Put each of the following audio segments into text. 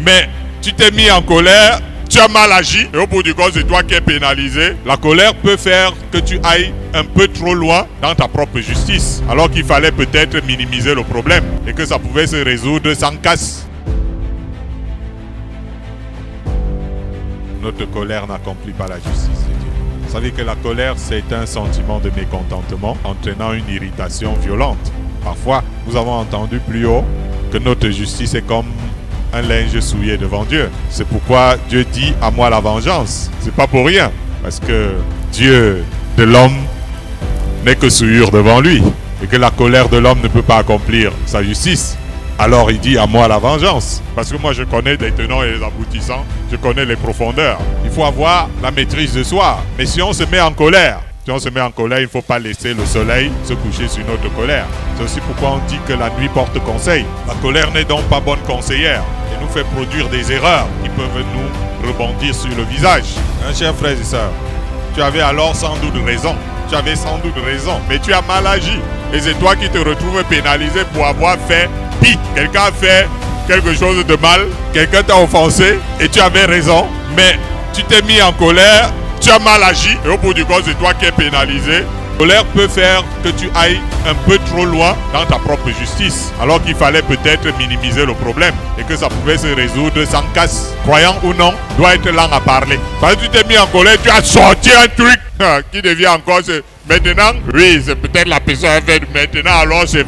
mais tu t'es mis en colère, tu as mal agi, et au bout du compte, c'est toi qui es pénalisé. La colère peut faire que tu ailles un peu trop loin dans ta propre justice, alors qu'il fallait peut-être minimiser le problème, et que ça pouvait se résoudre sans casse. Notre colère n'accomplit pas la justice de Dieu. Vous savez que la colère, c'est un sentiment de mécontentement entraînant une irritation violente. Parfois, nous avons entendu plus haut que notre justice est comme un linge souillé devant Dieu. C'est pourquoi Dieu dit à moi la vengeance. C'est pas pour rien. Parce que Dieu de l'homme n'est que souillure devant lui. Et que la colère de l'homme ne peut pas accomplir sa justice. Alors il dit à moi la vengeance. Parce que moi je connais les tenants et les aboutissants. Je connais les profondeurs. Il faut avoir la maîtrise de soi. Mais si on se met en colère, il ne faut pas laisser le soleil se coucher sur notre colère. C'est aussi pourquoi on dit que la nuit porte conseil. La colère n'est donc pas bonne conseillère et nous fait produire des erreurs qui peuvent nous rebondir sur le visage. Chers frères et sœurs, tu avais alors sans doute raison. Mais tu as mal agi. Et c'est toi qui te retrouves pénalisé pour avoir fait pire. Quelqu'un a fait quelque chose de mal, quelqu'un t'a offensé et tu avais raison. Mais tu t'es mis en colère. Tu as mal agi et au bout du compte, c'est toi qui es pénalisé. La colère peut faire que tu ailles un peu trop loin dans ta propre justice, alors qu'il fallait peut-être minimiser le problème et que ça pouvait se résoudre sans casse. Croyant ou non, doit être lent à parler. Parce que tu t'es mis en colère, tu as sorti un truc qui devient encore... Maintenant, oui, c'est peut-être la personne a fait. Maintenant, alors c'est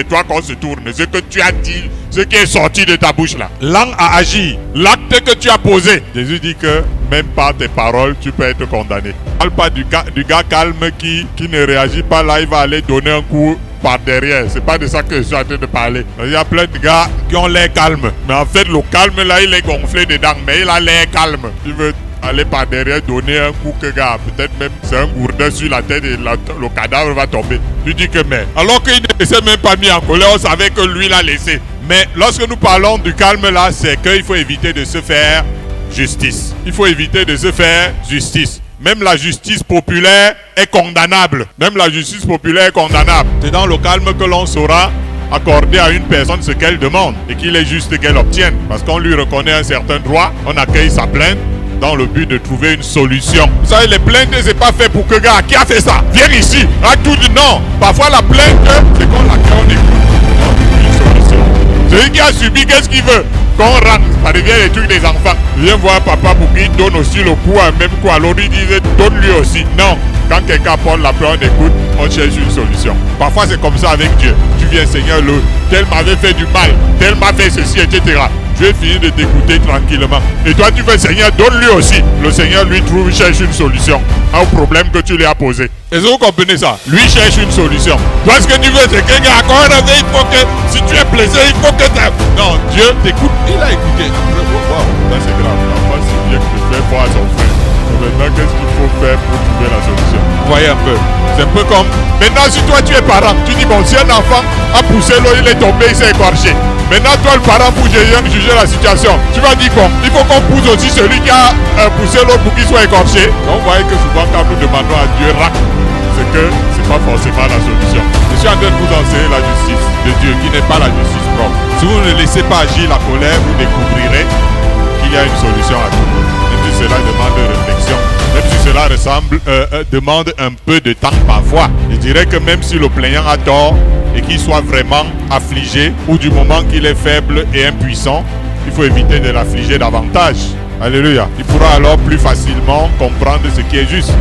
toi qu'on se tourne. Ce que tu as dit, ce qui est sorti de ta bouche là. Lent à agir. L'acte que tu as posé. Jésus dit que même par tes paroles, tu peux être condamné. Ne parle pas du gars calme qui ne réagit pas là, il va aller donner un coup par derrière. C'est pas de ça que je suis en train de parler. Il y a plein de gars qui ont l'air calme. Mais en fait, le calme là, il est gonflé dedans. Mais il a l'air calme. Il veut aller par derrière donner un coup que gars, peut-être même c'est un gourdin sur la tête et le cadavre va tomber. Tu dis que mais, alors qu'il ne s'est même pas mis en colère, on savait que lui l'a laissé. Mais lorsque nous parlons du calme là, c'est qu'il faut éviter de se faire justice. Il faut éviter de se faire justice. Même la justice populaire est condamnable. C'est dans le calme que l'on saura accorder à une personne ce qu'elle demande et qu'il est juste qu'elle obtienne. Parce qu'on lui reconnaît un certain droit, on accueille sa plainte dans le but de trouver une solution. Vous savez, les plaintes, c'est pas fait pour que gars, qui a fait ça? Viens ici. Non. Parfois, la plainte, c'est qu'on l'accueille, on écoute. Une solution. Celui qui a subi, qu'est-ce qu'il veut? Qu'on rentre, ça devient les trucs des enfants. Viens voir papa pour qu'il donne aussi le coup à même coup. Alors il disait, donne lui aussi. Non. Quand quelqu'un porte la plainte, on écoute, on cherche une solution. Parfois, c'est comme ça avec Dieu. Tu viens, Seigneur, tel m'avait fait du mal, tel m'a fait ceci, etc. Je vais finir de t'écouter tranquillement. Et toi, tu veux, Seigneur, donne-lui aussi. Le Seigneur, lui, cherche une solution au problème que tu lui as posé. Est-ce que vous comprenez ça? Lui cherche une solution. Toi, ce que tu veux, c'est que, encore une fois, il faut que, si tu es blessé, il faut que tu... Non, Dieu t'écoute. Il a écouté. Après, wow, ça c'est grave. Enfin, c'est bien que tu fais voir à son frère. Maintenant, qu'est-ce qu'il faut faire pour trouver la solution? Vous voyez un peu. C'est un peu comme... Maintenant, si toi, tu es parent, tu dis, bon, si un enfant a poussé l'eau, il est tombé, il s'est écorché. Maintenant, toi, le parent, pour juger la situation, tu vas dire quoi? Il faut qu'on pousse aussi celui qui a poussé l'eau pour qu'il soit écorché. Donc, vous voyez que souvent, quand nous demandons à Dieu, c'est que c'est pas forcément la solution. Je suis en train de vous enseigner la justice de Dieu, qui n'est pas la justice propre. Si vous ne laissez pas agir la colère, vous découvrirez qu'il y a une solution à tout. Même si cela demande réflexion, même si cela demande un peu de temps parfois. Je dirais que même si le plaignant a tort et qu'il soit vraiment affligé, ou du moment qu'il est faible et impuissant, il faut éviter de l'affliger davantage. Alléluia. Il pourra alors plus facilement comprendre ce qui est juste.